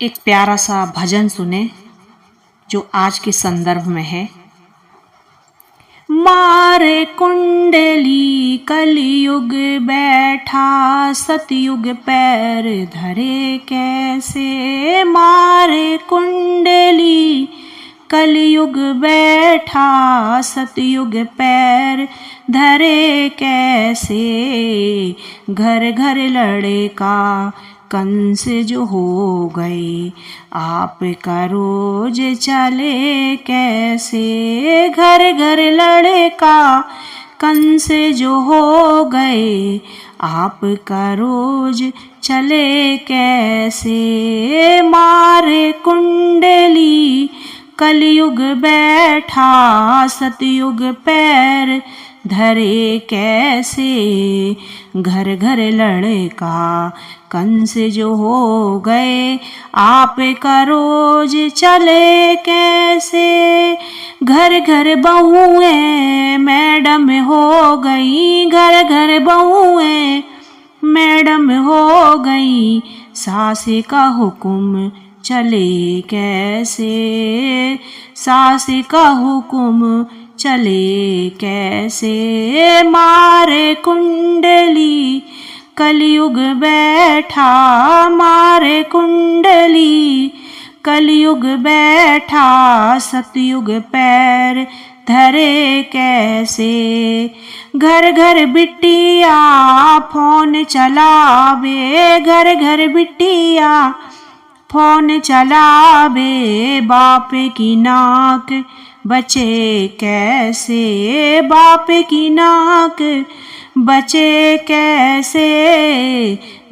एक प्यारा सा भजन सुने जो आज के संदर्भ में है। मारे कुंडली कलयुग बैठा, सतयुग पैर धरे कैसे। मारे कुंडली कलयुग बैठा, सतयुग पैर धरे कैसे। घर घर लड़का कंस जो हो गए, आपका रोज चले कैसे। घर घर लड़का कंस जो हो गए, आपका रोज चले कैसे। मारे कुंडली कलयुग बैठा, सतयुग पैर धरे कैसे। घर घर लड़का कंस जो हो गए, आपका रोज चले कैसे। घर घर बहुएं मैडम हो गई, घर घर बहुएं मैडम हो गई। सास का हुक्म चले कैसे, सास का हुक्म चले कैसे। मारे कुंडली कलयुग बैठा, मारे कुंडली कलयुग बैठा, सतयुग पैर धरे कैसे। घर घर बिटिया फोन चलावे, घर घर बिटिया फोन चलावे। बाप की नाक बचे कैसे, बाप की नाक बचे कैसे।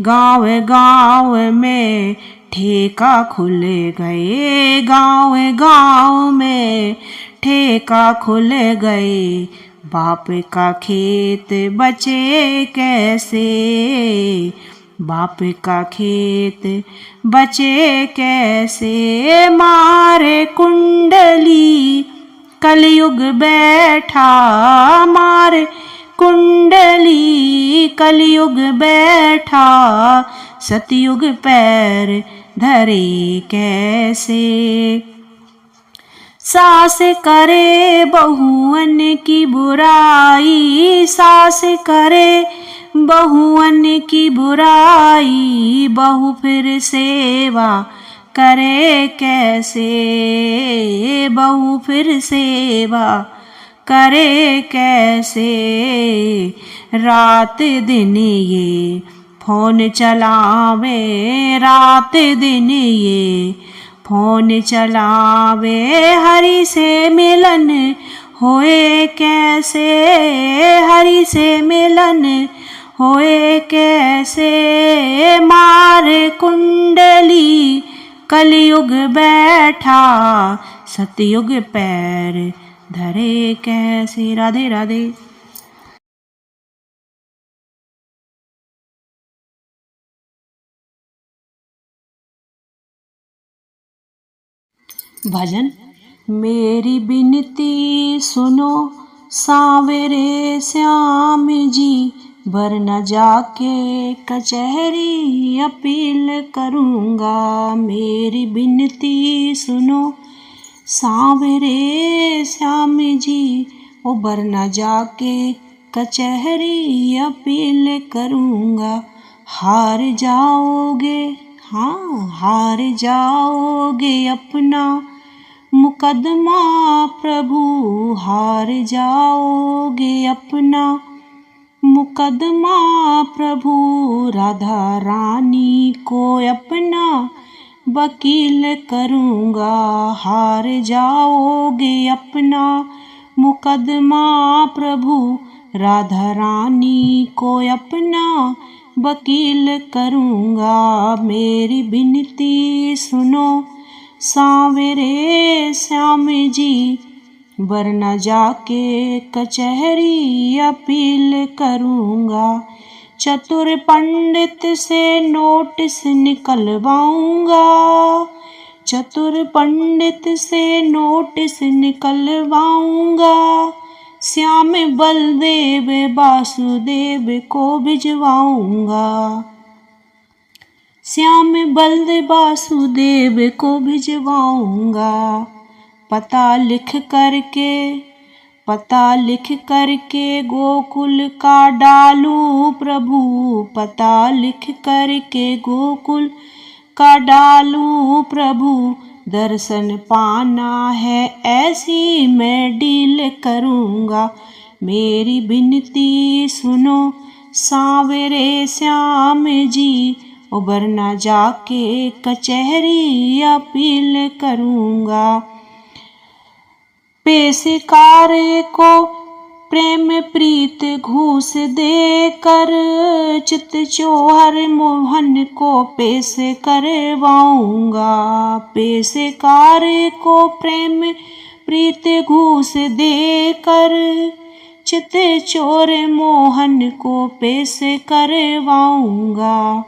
गाँव गाँव में ठेका खुल गए, गाँव गाँव में ठेका खुल गए। बाप का खेत बचे कैसे, बाप का खेत बचे कैसे। मारे कुंडली कलयुग बैठा, मारे कुंडली कलयुग बैठा, सतयुग पैर धरे कैसे। सास करे बहुअन की बुराई, सास करे बहुअन की बुराई। बहू फिर सेवा करे कैसे, बहू फिर सेवा करे कैसे। रात दिन ये फोन चलावे, रात दिन ये फोन चलावे। हरि से मिलन होए कैसे, हरि से मिलन होए कैसे। मारे कुंडली कलयुग बैठा, सतयुग पैर धरे कैसे। राधे राधे। भजन। मेरी बिनती सुनो सांवरे श्याम जी, वरना जाके कचहरी अपील करूँगा। मेरी बिनती सुनो सांवरे श्याम जी, ओ वरना जाके कचहरी अपील करूँगा। हार जाओगे, हाँ हार जाओगे अपना मुकदमा प्रभु, हार जाओगे अपना मुकदमा प्रभु। राधा रानी को अपना वकील करूँगा। हार जाओगे अपना मुकदमा प्रभु, राधा रानी को अपना वकील करूँगा। मेरी बिनती सुनो सांवरे श्याम जी, वरना जाके कचहरी अपील करूँगा। चतुर पंडित से नोटिस निकलवाऊँगा, चतुर पंडित से नोटिस निकलवाऊँगा। श्याम बलदेव वासुदेव को भिजवाऊँगा। श्याम बल्द वासुदेव को भिजवाऊंगा, पता लिख करके गोकुल का डालूं प्रभु, पता लिख करके गोकुल का डालूं प्रभु। दर्शन पाना है ऐसी मैं डील करूँगा, मेरी विनती सुनो सांवरे श्याम जी, उबर ना जाके कचहरी अपील करूँगा। पेशकार को प्रेम प्रीत घूस देकर, चित चोहर मोहन को पेश करवाऊंगा। पेशकार को प्रेम प्रीत घूस देकर, चित चोर मोहन को पेश करवाऊंगा।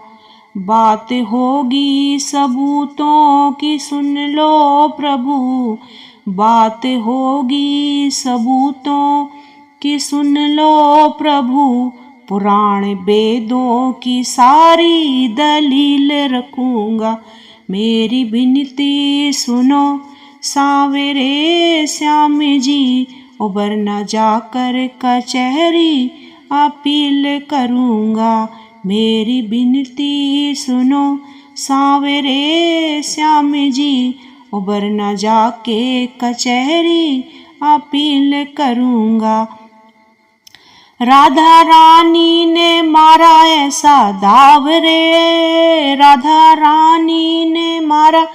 बात होगी सबूतों की सुन लो प्रभु, बात होगी सबूतों की सुन लो प्रभु। पुराण वेदों की सारी दलील रखूंगा, मेरी विनती सुनो सांवरे श्याम जी, उबर न जाकर कचहरी अपील करूंगा। मेरी विनती सुनो सांवरे श्याम जी, उबर न जाके कचहरी अपील करूंगा। राधा रानी ने मारा ऐसा दाव रे, राधा रानी ने मारा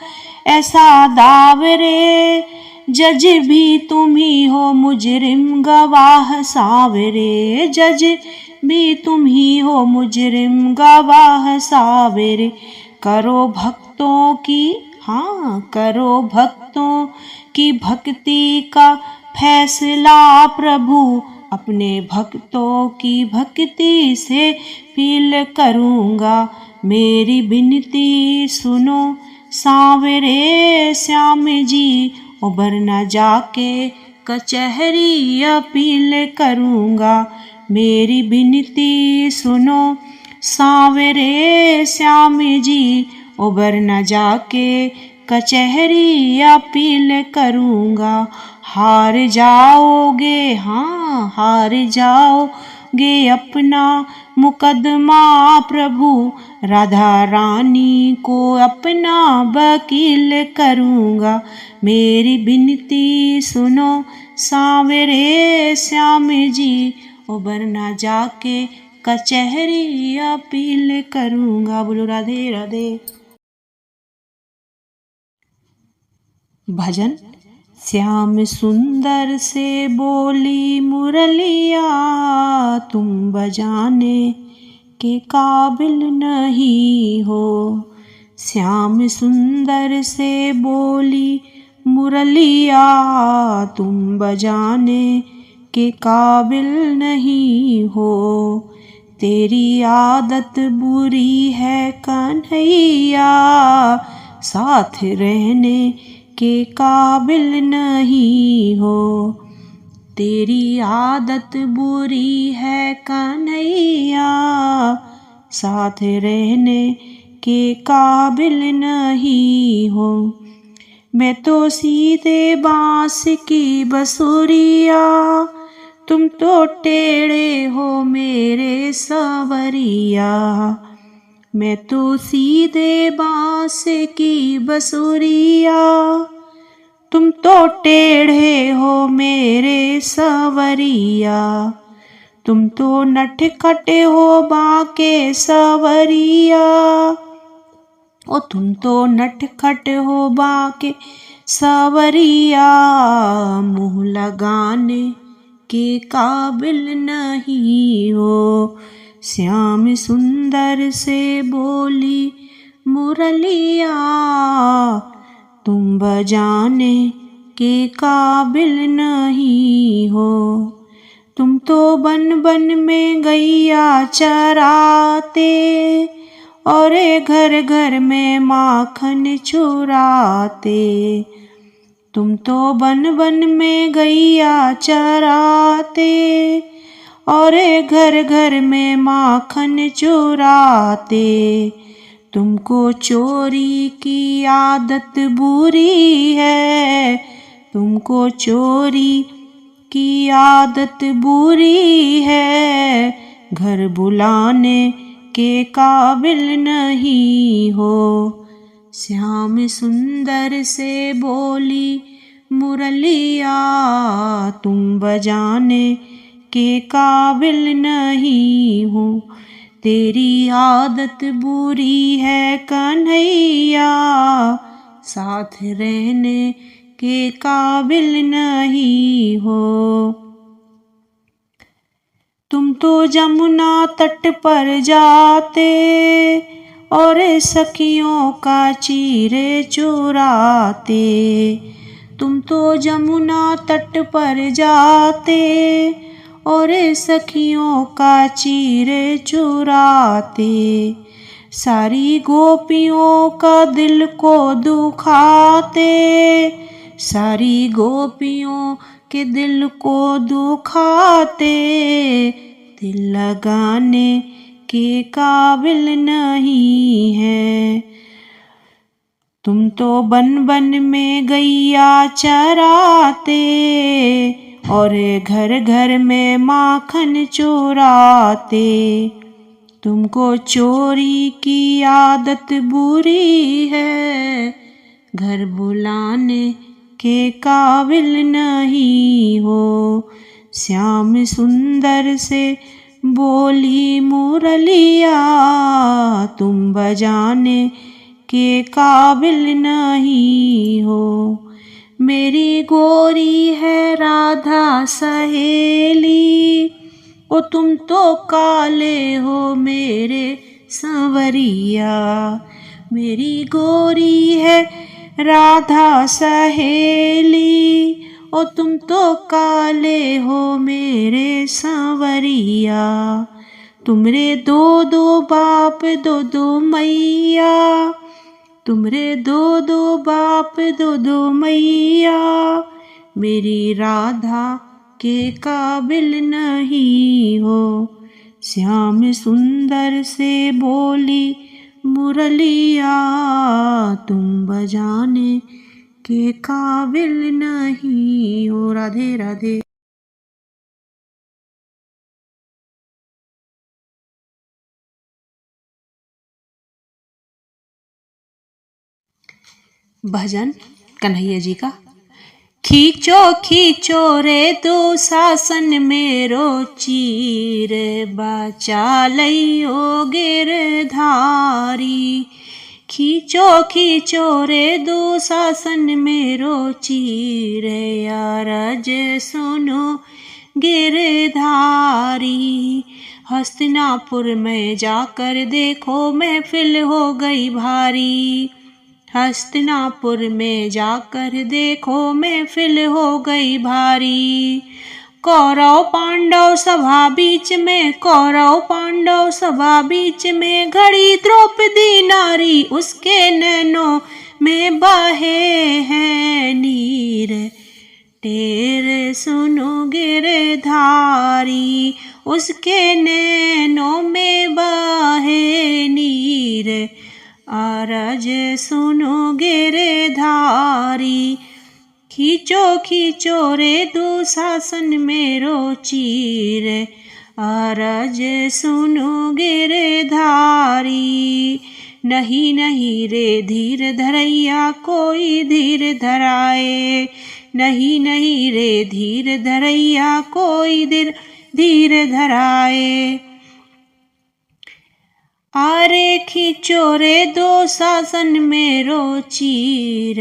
ऐसा दाव रे, जज भी तुम ही हो मुजरिम गवाह सावरे, जज भी तुम ही हो मुजरिम गवाह सावरे। करो भक्तों की, हाँ करो भक्तों की भक्ति का फैसला प्रभु, अपने भक्तों की भक्ति से पील करूंगा। मेरी विनती सुनो सांवरे श्याम जी, उबर न जाके कचहरी अपील करूंगा। मेरी विनती सुनो सांवरे श्याम जी, उबर न जाके कचहरी अपील करूंगा। हार जाओगे, हाँ हार जाओगे अपना मुकदमा प्रभु, राधा रानी को अपना वकील करूंगा। मेरी विनती सुनो सांवरे श्याम जी, उबर न जाके कचहरी अपील करूंगा। बोलो राधे राधे। भजन। श्याम सुंदर से बोली मुरलिया, तुम बजाने के काबिल नहीं हो। श्याम सुंदर से बोली मुरलिया, तुम बजाने के काबिल नहीं हो। तेरी आदत बुरी है कन्हैया, साथ रहने के काबिल नहीं हो। तेरी आदत बुरी है कन्हैया, साथ रहने के काबिल नहीं हो। मैं तो सीधे बांस की बसुरिया, तुम तो टेढ़े हो मेरे सांवरिया। मैं तो सीधे बांस की बसुरिया, तुम तो टेढ़े हो मेरे सांवरिया। तुम तो नटखटे हो बांके सांवरिया, ओ तुम तो नटखट हो बांके सांवरिया। मुँह लगाने के काबिल नहीं हो। श्याम सुंदर से बोली मुरलिया, तुम बजाने के काबिल नहीं हो। तुम तो बन बन में गैया चराते, और घर घर में माखन चुराते। तुम तो बन बन में गैया चराते, और घर घर में माखन चुराते। तुमको चोरी की आदत बुरी है, तुमको चोरी की आदत बुरी है, घर बुलाने के काबिल नहीं हो। श्याम सुंदर से बोली मुरलिया, तुम बजाने के काबिल नहीं हो। तेरी आदत बुरी है कन्हैया, साथ रहने के काबिल नहीं हो। तुम तो जमुना तट पर जाते और सखियों का चीरे चुराते। तुम तो जमुना तट पर जाते और सखियों का चीरे चुराते। सारी गोपियों का दिल को दुखाते, सारी गोपियों के दिल को दुखाते। दिल लगाने के काबिल नहीं है। तुम तो बन बन में गैया चराते और घर घर में माखन चुराते। तुमको चोरी की आदत बुरी है, घर बुलाने के काबिल नहीं हो। श्याम सुंदर से बोली मुरलिया, तुम बजाने के काबिल नहीं हो। मेरी गोरी है राधा सहेली, ओ तुम तो काले हो मेरे सांवरिया। मेरी गोरी है राधा सहेली, ओ तुम तो काले हो मेरे सांवरिया। तुमरे दो दो बाप दो दो मैया, तुमरे दो दो बाप दो दो मैया। मेरी राधा के काबिल नहीं हो। श्याम सुंदर से बोली मुरलिया, तुम बजाने के काबिल नहीं हो। राधे राधे। भजन कन्हैया जी का। खींचो खींचो रे दुशासन मेरो चीर, बचा लइयो गिरधारी। खींचो खींचो रे दुशासन मेरो चीर, अरज सुनो गिरधारी। हस्तिनापुर में जाकर देखो महफिल हो गई भारी। हस्तिनापुर में जाकर देखो महफिल हो गई भारी। कौरव पांडव सभा बीच में, कौरव पांडव सभा बीच में, घड़ी द्रौपदी नारी, उसके नैनों में बहे हैं नीर। टेर सुनो गिरधारी, उसके नैनों में बहे नीर। अरज सुनो गिरधारी। खींचो खींचो रे दुशासन मेरो चीर, अरज सुनो गिरधारी। नहीं नहीं रे धीर धरैया कोई धीर धराए, नहीं नहीं रे धीर धरैया कोई धीर धराए। आरे खींचो रे दुशासन मेरो चीर,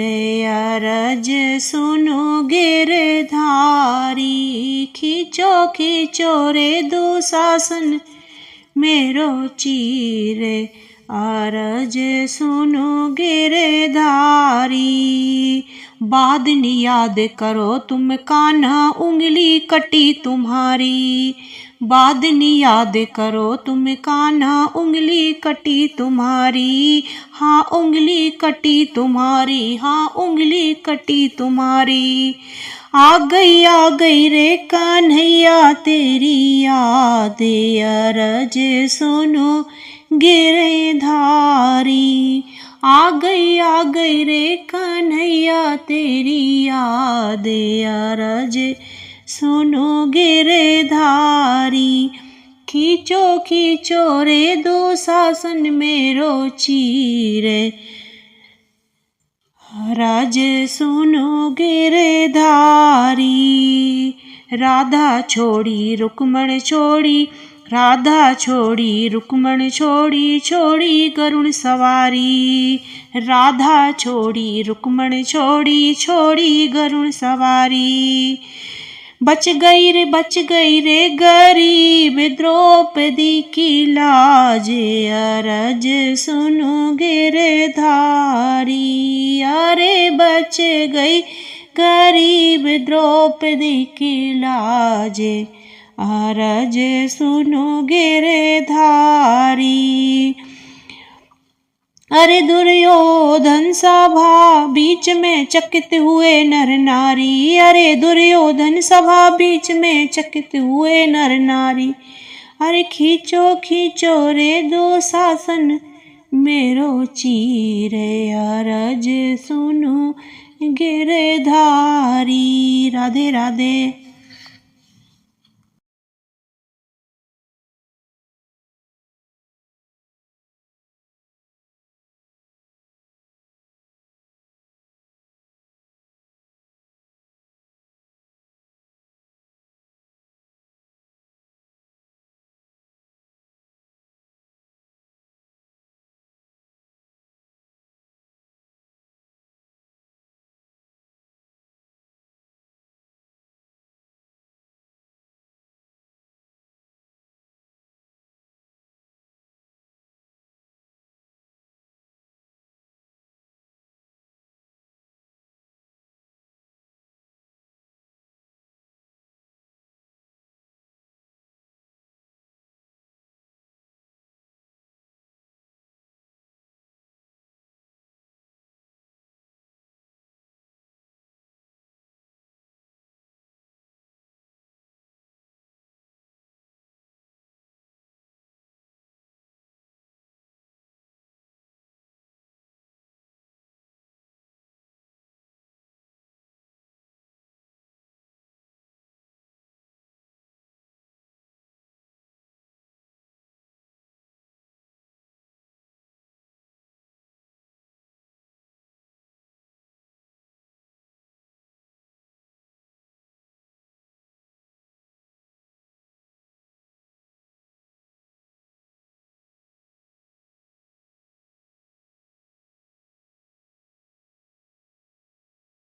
अरज सुनो गिरधारी। खींचो खींचो रे दुशासन मेरो चीर, अरज सुनो गिरधारी। बादनी याद करो तुम कान्हा, उंगली कटी तुम्हारी। बादनी याद करो तुम कान्हा, उंगली कटी तुम्हारी। हाँ उंगली कटी तुम्हारी, हाँ उंगली कटी तुम्हारी। आ गई रे कन्हैया तेरी याद, अरज सुनो गिरधारी। आ गई रे कन्हैया तेरी याद, अरज सुनो गिरधारी। खींचो खींचो रे दो शासन मेरो चीरे, राज सुनो गिरधारी। राधा छोड़ी रुक्मण छोड़ी, राधा छोड़ी रुक्मण छोड़ी, छोड़ी गरुण सवारी। राधा छोड़ी रुक्मण छोड़ी, छोड़ी गरुण सवारी। बच गई रे गरीब द्रौपदी की लाज, अरज सुनो गिरधारी। अरे बच गई गरीब द्रौपदी की लाज, अरज सुनो गिरधारी। अरे दुर्योधन सभा बीच में चकित हुए नर नारी, अरे दुर्योधन सभा बीच में चकित हुए नर नारी। अरे खींचो खींचो रे दो शासन मेरो चीरे, अरज सुनो गिरधारी। राधे राधे।